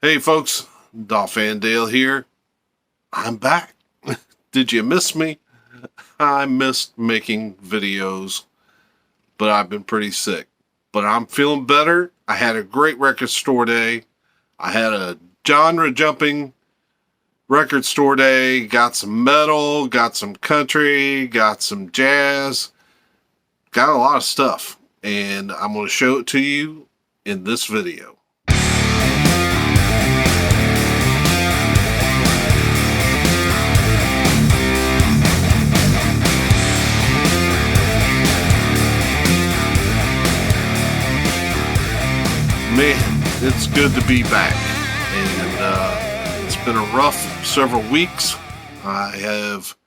Hey folks, Dolphin Dale here. I'm back. Did you miss me? I missed making videos, but I've been pretty sick. But I'm feeling better. I had a great record store day. I had a genre jumping record store day. Got some metal, got some country, got some jazz. Got a lot of stuff. And I'm going to show it to you in this video. Man, it's good to be back, and it's been a rough several weeks. I have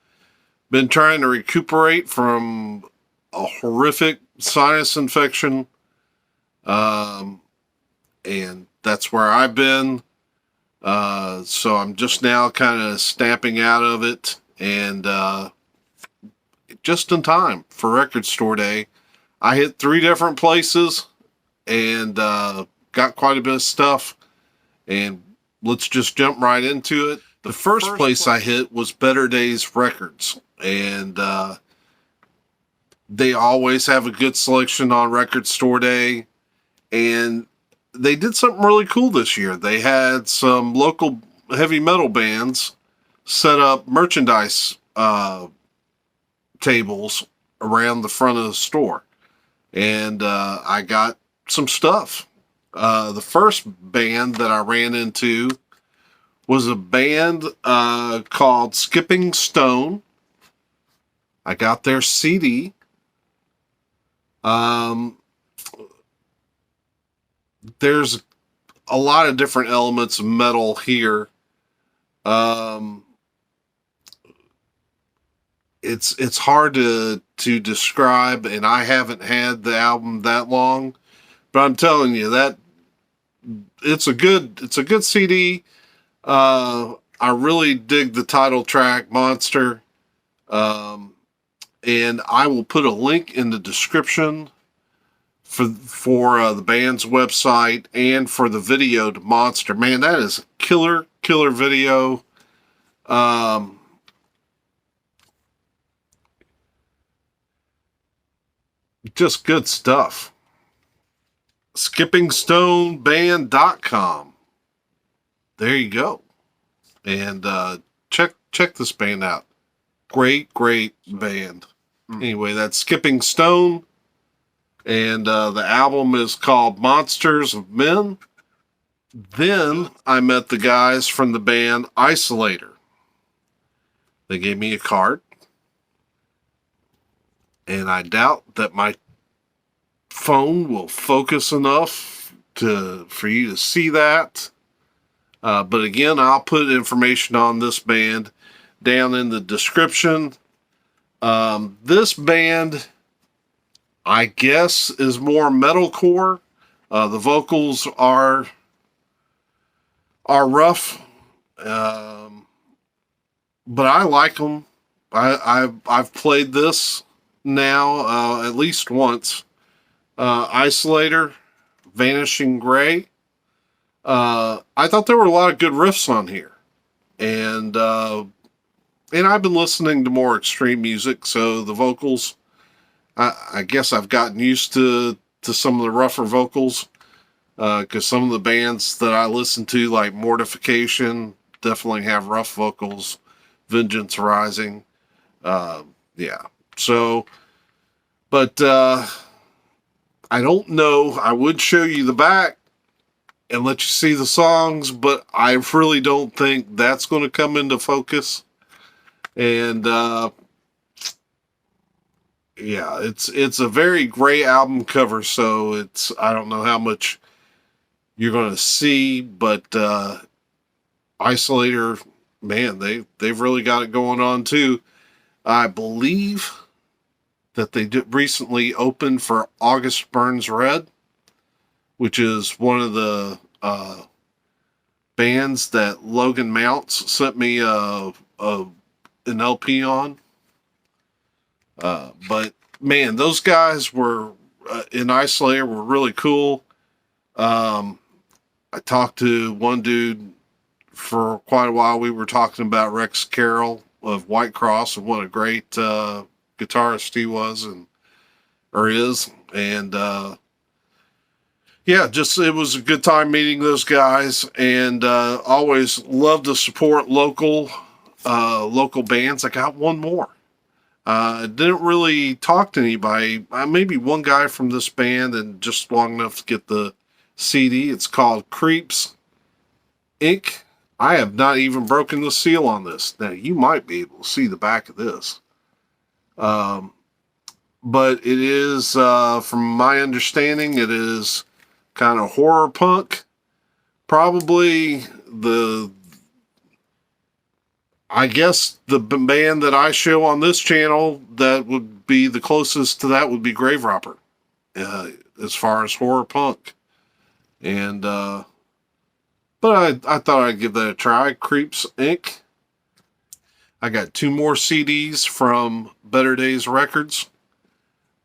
been trying to recuperate from a horrific sinus infection, and that's where I've been. So I'm just now kind of snapping out of it, and just in time for record store day. I hit 3 different places, and got quite a bit of stuff, and let's just jump right into it. The first place I hit was Better Days Records, and they always have a good selection on record store day, and they did something really cool this year. They had some local heavy metal bands set up merchandise tables around the front of the store, and I got some stuff. The first band that I ran into was a band called Skipping Stone. I got their CD. There's a lot of different elements of metal here. It's hard to describe, and I haven't had the album that long. But I'm telling you that it's a good CD. I really dig the title track, Monster. And I will put a link in the description for the band's website and for the video to Monster. Man, that is a killer video. Just good stuff. SkippingStoneBand.com. There you go. And check this band out. Great band. Anyway, that's Skipping Stone. And the album is called Monsters of Men. Then I met the guys from the band Isolator. They gave me a card. And I doubt that my phone will focus enough for you to see that. But again, I'll put information on this band down in the description. This band, I guess, is more metalcore. The vocals are rough, but I like them. I've played this now at least once. Isolator, Vanishing Gray. I thought there were a lot of good riffs on here, and I've been listening to more extreme music, so the vocals, I guess I've gotten used to some of the rougher vocals, because some of the bands that I listen to, like Mortification, definitely have rough vocals. Vengeance Rising, yeah. So, but I don't know. I would show you the back and let you see the songs, but I really don't think that's going to come into focus. And yeah, it's a very gray album cover, so I don't know how much you're going to see, but Isolator, man, they've really got it going on too. I believe that they recently opened for August Burns Red, which is one of the bands that Logan Mounts sent me an LP on. But man, those guys were in Isolator were really cool. I talked to one dude for quite a while. We were talking about Rex Carroll of White Cross and what a great guitarist he was or is. And yeah, just it was a good time meeting those guys, and always love to support local bands. I got one more. Didn't really talk to anybody. Maybe one guy from this band, and just long enough to get the CD. It's called Creeps Inc. I have not even broken the seal on this. Now, you might be able to see the back of this. But it is, from my understanding, it is kind of horror punk. Probably I guess the band that I show on this channel that would be the closest to that would be Grave Robber, as far as horror punk. And, but I thought I'd give that a try. Creeps Inc. I got 2 more CDs from Better Days Records.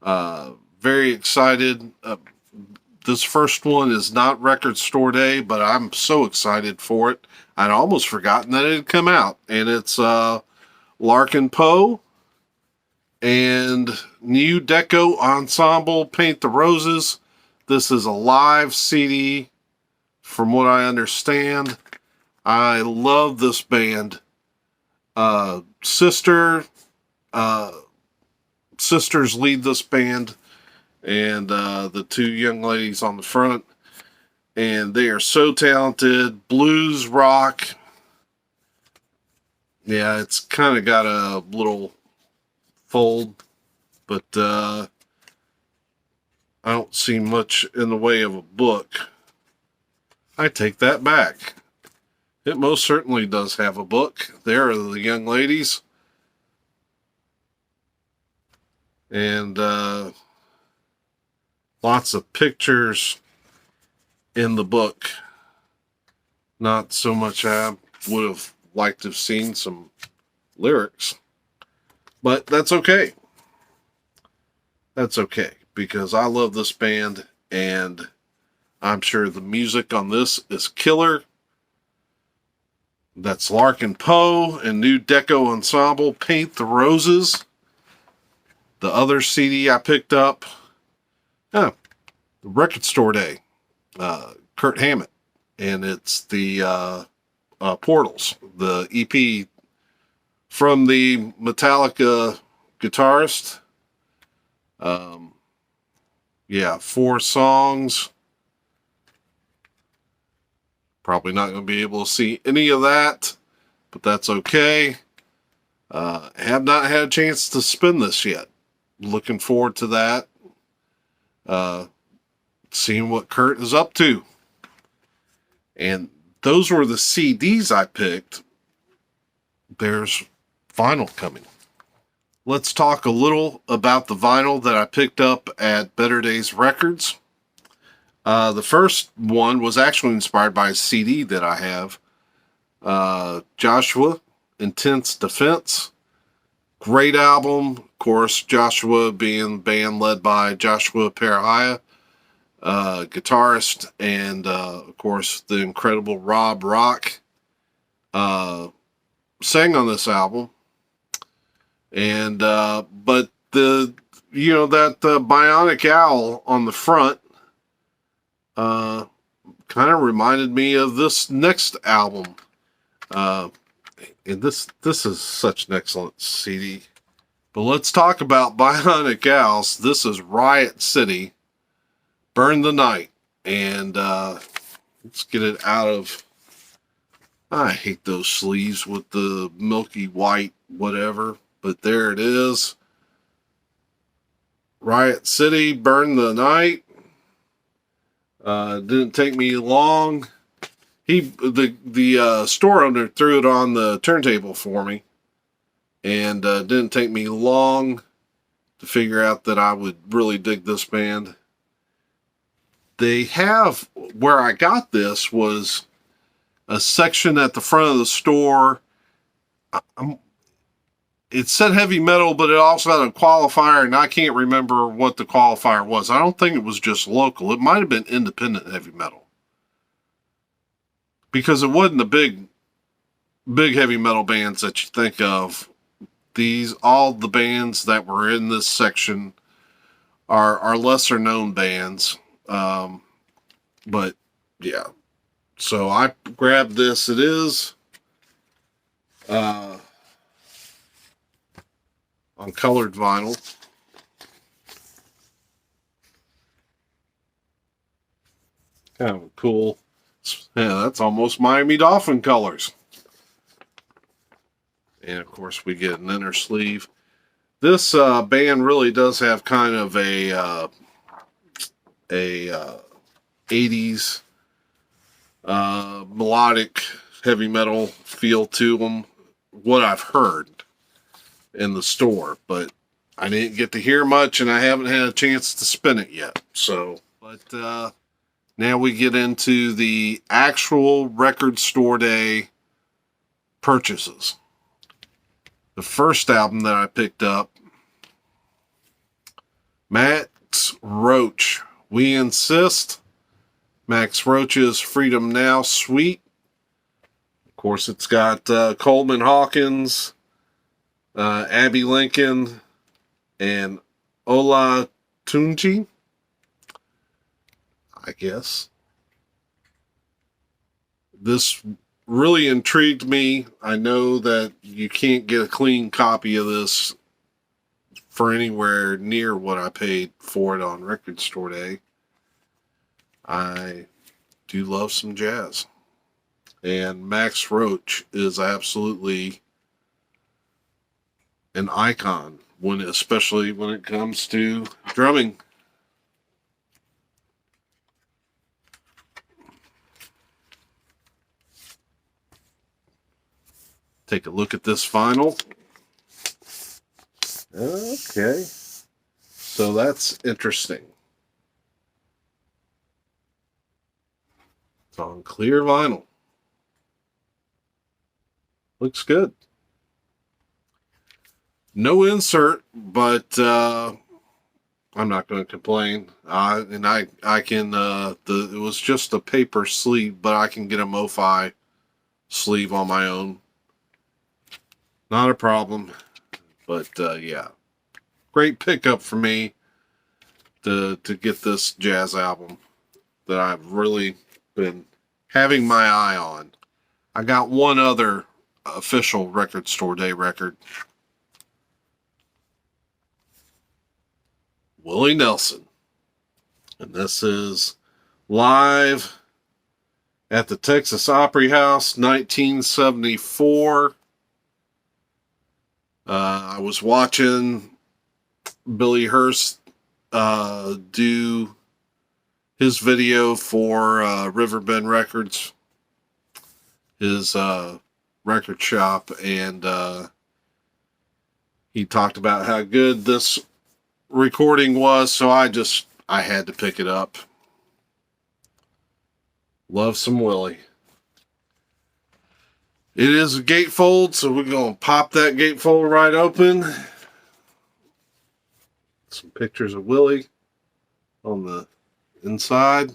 Very excited. This first one is not Record Store Day, but I'm so excited for it. I'd almost forgotten that it had come out. And it's Larkin Poe and New Deco Ensemble, Paint the Roses. This is a live CD, from what I understand. I love this band. Sisters lead this band, and the 2 young ladies on the front. And they are so talented. Blues rock. Yeah, it's kind of got a little fold, but I don't see much in the way of a book. I take that back. It most certainly does have a book. There are the young ladies. And lots of pictures in the book. Not so much. I would have liked to have seen some lyrics. But that's okay. That's okay, because I love this band, and I'm sure the music on this is killer. That's Larkin Poe and New Deco Ensemble, Paint the Roses. The other CD I picked up, the Record Store Day, Kurt Hammett, and it's the Portals, the EP from the Metallica guitarist. Yeah, 4 songs. Probably not going to be able to see any of that, but that's okay. Have not had a chance to spin this yet. Looking forward to that. Seeing what Kurt is up to. And those were the CDs I picked. There's vinyl coming. Let's talk a little about the vinyl that I picked up at Better Days Records. The first one was actually inspired by a CD that I have. Joshua, Intense Defense. Great album. Of course, Joshua being the band led by Joshua Parahaya, guitarist, and of course the incredible Rob Rock sang on this album. And but the that bionic owl on the front kind of reminded me of this next album. And this is such an excellent CD. But let's talk about Bionic Owls. This is Riot City, Burn the Night. And let's get it out of... I hate those sleeves with the milky white whatever. But there it is. Riot City, Burn the Night. Didn't take me long. The store owner threw it on the turntable for me, and didn't take me long to figure out that I would really dig this band. They have, where I got this was a section at the front of the store. It said heavy metal, but it also had a qualifier, and I can't remember what the qualifier was. I don't think it was just local. It might have been independent heavy metal. because it wasn't the big heavy metal bands that you think of. All the bands that were in this section are lesser known bands. But yeah, so I grabbed this. It is on colored vinyl. Kind of cool. Yeah, that's almost Miami Dolphin colors. And of course, we get an inner sleeve. This band really does have kind of a 80s melodic heavy metal feel to them. What I've heard in the store, but I didn't get to hear much, and I haven't had a chance to spin it yet. So, but now we get into the actual record store day purchases. The first album that I picked up, Max Roach. We Insist. Max Roach's Freedom Now Suite. Of course, it's got Coleman Hawkins, Abby Lincoln, and Ola Tunji, I guess. This really intrigued me. I know that you can't get a clean copy of this for anywhere near what I paid for it on Record Store Day. I do love some jazz. And Max Roach is absolutely an icon, especially when it comes to drumming. Take a look at this vinyl. Okay. So that's interesting. It's on clear vinyl. Looks good. No insert, but I'm not going to complain. And I can, it was just a paper sleeve, but I can get a MoFi sleeve on my own. Not a problem. But yeah, great pickup for me to get this jazz album that I've really been having my eye on. I got one other official Record Store Day record. Willie Nelson. And this is live at the Texas Opry House, 1974. I was watching Billy Hurst do his video for Riverbend Records, his record shop, and he talked about how good this recording was, so I had to pick it up. Love some Willie. It is a gatefold, so we're going to pop that gatefold right open. Some pictures of Willie on the inside.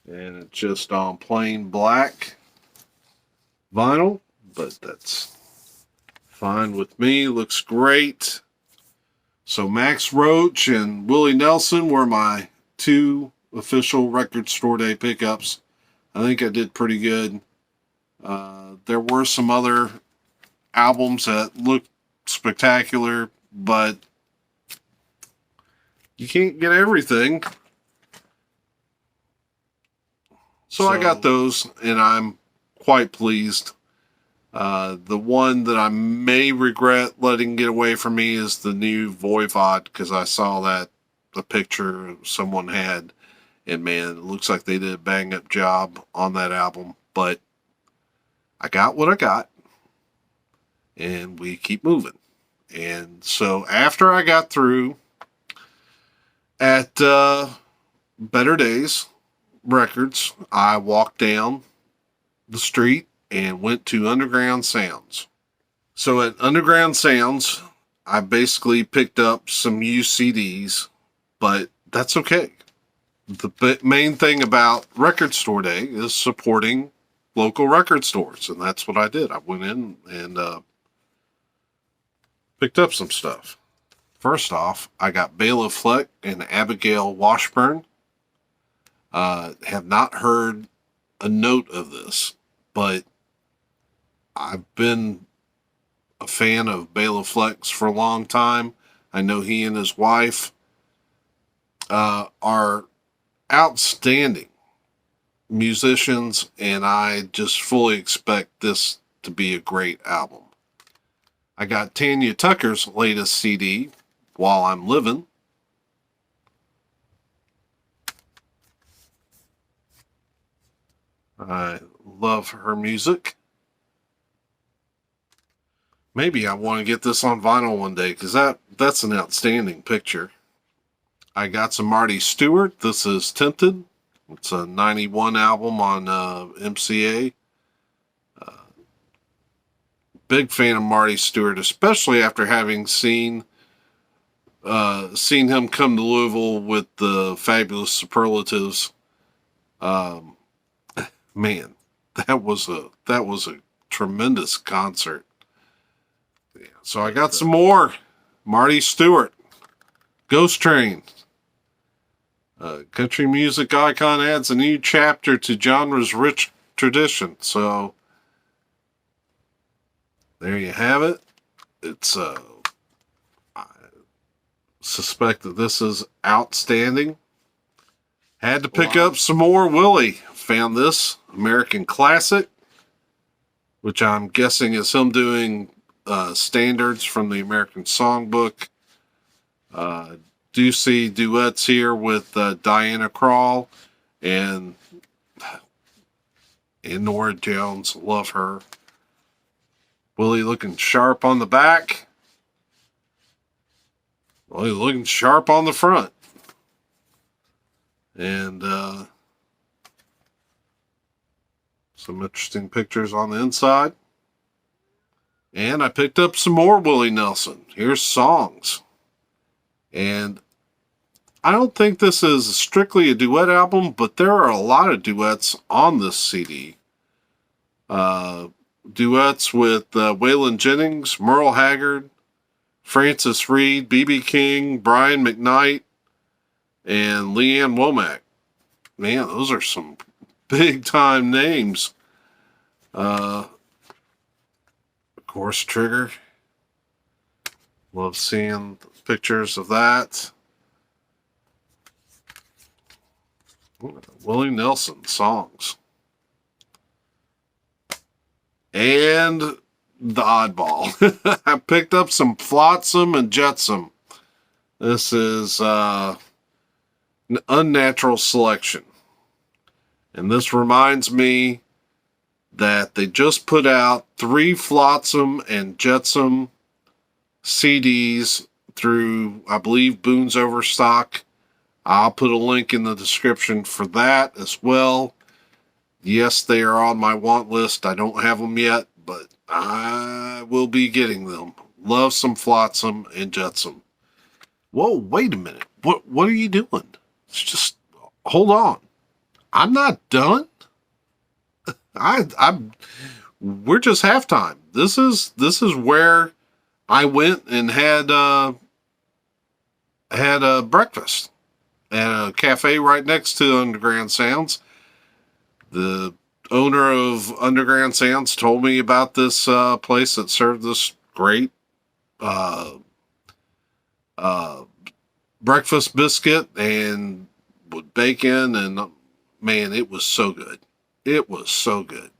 And it's just on plain black vinyl, but that's fine with me. Looks great. So Max Roach and Willie Nelson were my two official Record Store Day pickups. I think I did pretty good. There were some other albums that looked spectacular, but you can't get everything. So I got those, and I'm quite pleased. The one that I may regret letting get away from me is the new Voivod, because I saw that the picture someone had, and man, it looks like they did a bang up job on that album. But I got what I got, and we keep moving. And so after I got through at Better Days Records, I walked down the street and went to Underground Sounds. So at Underground Sounds, I basically picked up some used CDs, but that's okay. The main thing about Record Store Day is supporting local record stores, and that's what I did. I went in and picked up some stuff. First off, I got Bela Fleck and Abigail Washburn. Have not heard a note of this, but I've been a fan of Bela Fleck's for a long time. I know he and his wife are outstanding musicians, and I just fully expect this to be a great album. I got Tanya Tucker's latest CD, While I'm Living. I love her music. Maybe I want to get this on vinyl one day, because that's an outstanding picture. I got some Marty Stewart. This is Tempted. It's a 91 album on MCA. Big fan of Marty Stewart, especially after having seen him come to Louisville with the Fabulous Superlatives. Man, that was a tremendous concert. Yeah, so I got some more Marty Stewart, Ghost Train. Country music icon adds a new chapter to genre's rich tradition. So there you have it. It's I suspect that this is outstanding. Had to pick up some more Willie. Found this American Classic, which I'm guessing is him doing standards from the American Songbook. Do see duets here with Diana Krall and Norah Jones. Love her. Willie looking sharp on the back. Willie looking sharp on the front. And some interesting pictures on the inside. And I picked up some more Willie Nelson. Here's Songs. And I don't think this is strictly a duet album, but there are a lot of duets on this CD. Duets with Waylon Jennings, Merle Haggard, Francis Reed, B.B. King, Brian McKnight, and Leanne Womack. Man, those are some big-time names. Of course, Trigger. Love seeing pictures of that. Willie Nelson songs. And the oddball. I picked up some Flotsam and Jetsam. This is an Unnatural Selection. And this reminds me that they just put out 3 Flotsam and Jetsam CDs through, I believe, Boone's Overstock. I'll put a link in the description for that as well. Yes, they are on my want list. I don't have them yet, but I will be getting them. Love some Flotsam and Jetsam. Whoa, wait a minute. What are you doing? It's just, hold on. I'm not done. We're just halftime. This is where I went and had breakfast at a cafe right next to Underground Sounds. The owner of Underground Sounds told me about this place that served this great breakfast biscuit and with bacon, and man, it was so good. It was so good.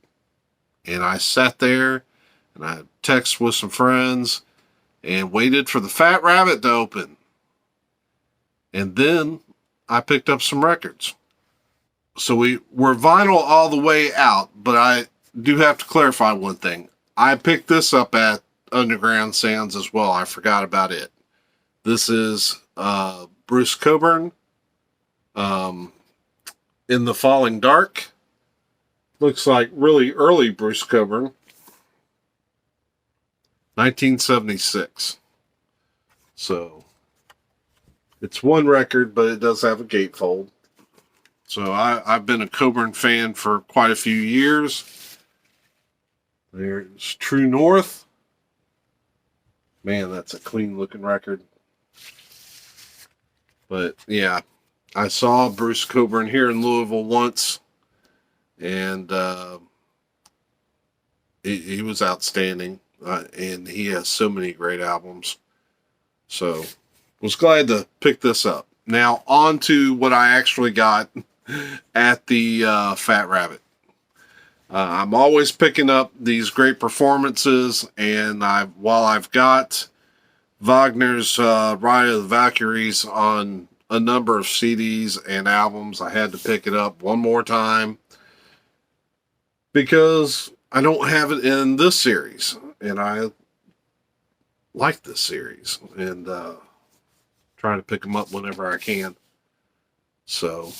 And I sat there and I texted with some friends and waited for the Fat Rabbit to open. And then I picked up some records. So we're vinyl all the way out, but I do have to clarify one thing. I picked this up at Underground Sounds as well. I forgot about it. This is Bruce Cockburn, In the Falling Dark. Looks like really early Bruce Cockburn. 1976. So it's one record, but it does have a gatefold. So I've been a Cockburn fan for quite a few years. There's True North. Man, that's a clean looking record. But yeah, I saw Bruce Cockburn here in Louisville once, and he was outstanding. And he has so many great albums. So was glad to pick this up. Now on to what I actually got at the Fat Rabbit. I'm always picking up these great performances, and while I've got Wagner's Riot of the Valkyries on a number of CDs and albums, I had to pick it up one more time because I don't have it in this series, and I like this series, and try to pick them up whenever I can. So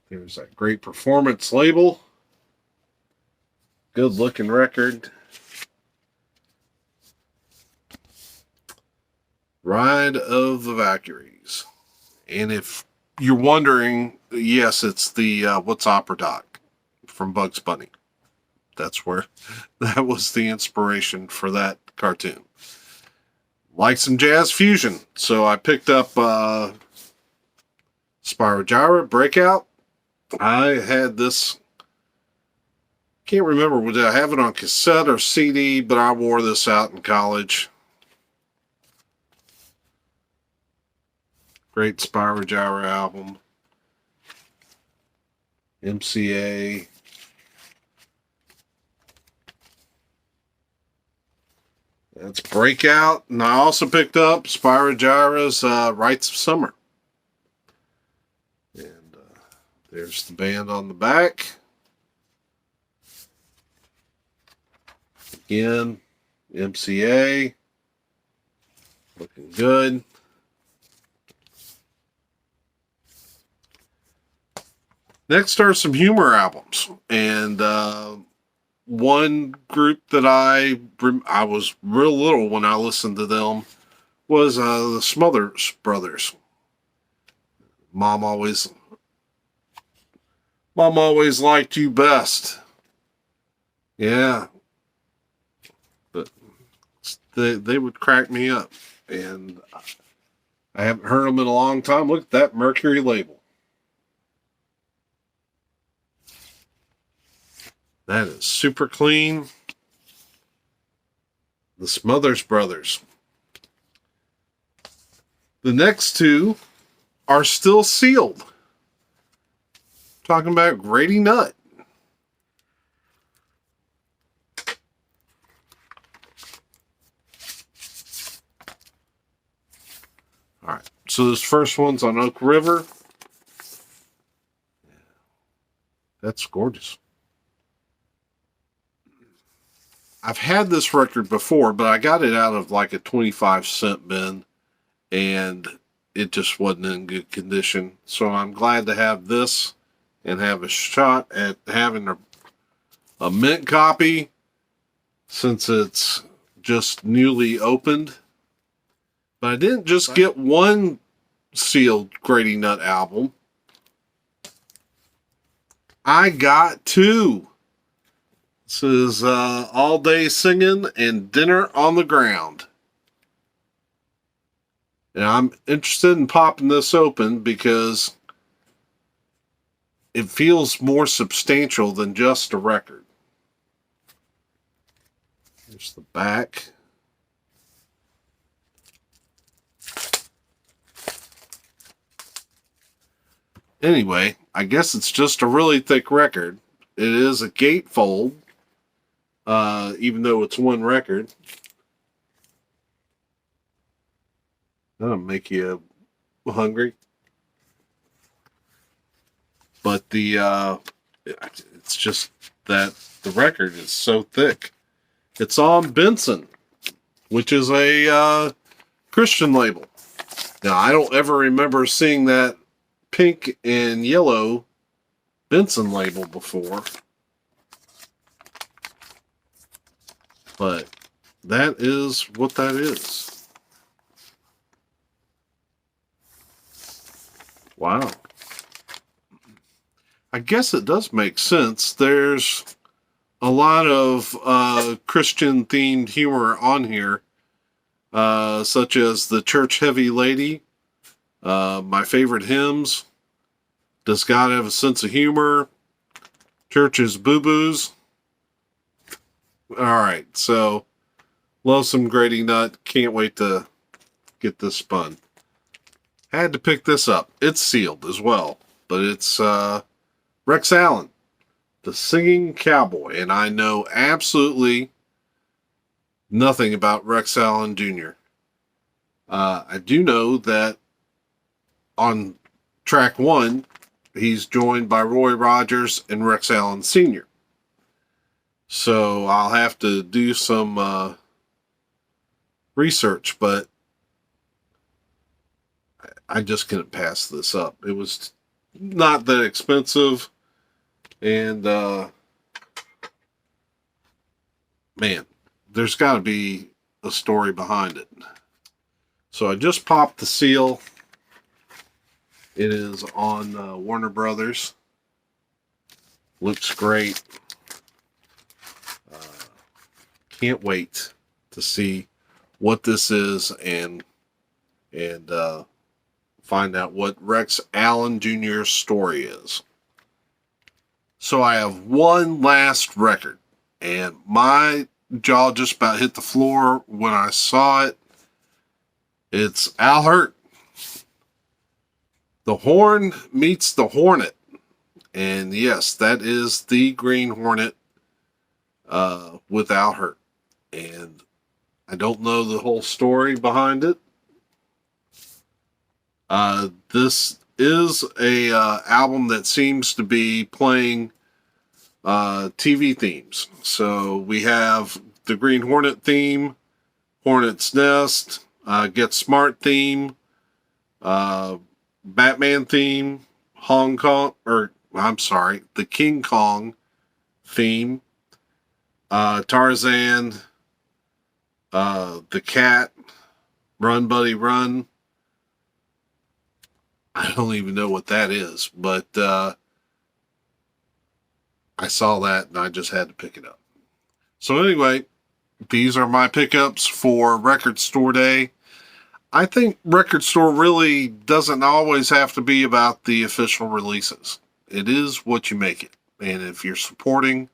there's that great performance label. Good looking record. Ride of the Valkyries. And if you're wondering, yes, it's the What's Opera Doc from Bugs Bunny. That was the inspiration for that cartoon. Like some jazz fusion. So I picked up Spirogyra Breakout. I had this, can't remember, did I have it on cassette or CD, but I wore this out in college. Great Spirogyra album. MCA. That's Breakout. And I also picked up Spirogyra's Rites of Summer. And there's the band on the back. Again, MCA. Looking good. Next are some humor albums. And one group that I was real little when I listened to them was the Smothers Brothers. Mom always liked you best. Yeah. But they would crack me up. And I haven't heard them in a long time. Look at that Mercury label. That is super clean. The Smothers Brothers. The next two are still sealed. Talking about Greasy Nut. All right. So this first one's on Oak River. That's gorgeous. I've had this record before, but I got it out of like a 25-cent bin, and it just wasn't in good condition. So I'm glad to have this and have a shot at having a mint copy since it's just newly opened. But I didn't just get one sealed Greasy Nut album. I got two. This is All Day Singing and Dinner on the Ground. And I'm interested in popping this open because it feels more substantial than just a record. Here's the back. Anyway, I guess it's just a really thick record. It is a gatefold. Even though it's one record. That'll make you hungry. But it's just that the record is so thick. It's on Benson, which is a Christian label. Now, I don't ever remember seeing that pink and yellow Benson label before. But that is what that is. Wow. I guess it does make sense. There's a lot of Christian themed humor on here, such as the Church Heavy Lady, My Favorite Hymns, Does God Have a Sense of Humor, Church's Boo Boos. Alright, so love some Greasy Nut. Can't wait to get this spun. Had to pick this up. It's sealed as well, but it's Rex Allen, the Singing Cowboy, and I know absolutely nothing about Rex Allen Jr. I do know that on track 1, he's joined by Roy Rogers and Rex Allen Sr. So I'll have to do some research, but I just couldn't pass this up. It was not that expensive, and man, there's got to be a story behind it. So I just popped the seal. It is on Warner Brothers. Looks great. Can't wait to see what this is and find out what Rex Allen Jr.'s story is. So I have one last record, and my jaw just about hit the floor when I saw it. It's Al Hirt. The Horn meets the Hornet. And yes, that is the Green Hornet with Al Hirt. And I don't know the whole story behind it. This is a album that seems to be playing TV themes. So we have the Green Hornet theme, Hornet's Nest, Get Smart theme, Batman theme, the King Kong theme, Tarzan, the Cat, Run Buddy Run. I don't even know what that is, but I saw that and I just had to pick it up. So anyway, these are my pickups for Record Store Day. I think Record Store really doesn't always have to be about the official releases. It is what you make it. And if you're supporting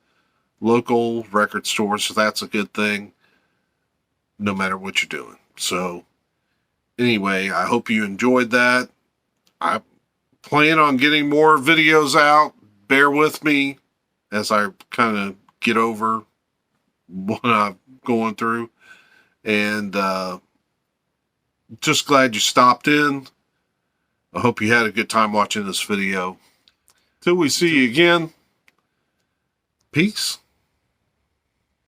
local record stores, that's a good thing, no matter what you're doing. So anyway, I hope you enjoyed that. I plan on getting more videos out. Bear with me as I kind of get over what I'm going through. And just glad you stopped in. I hope you had a good time watching this video. Till we see you again, peace.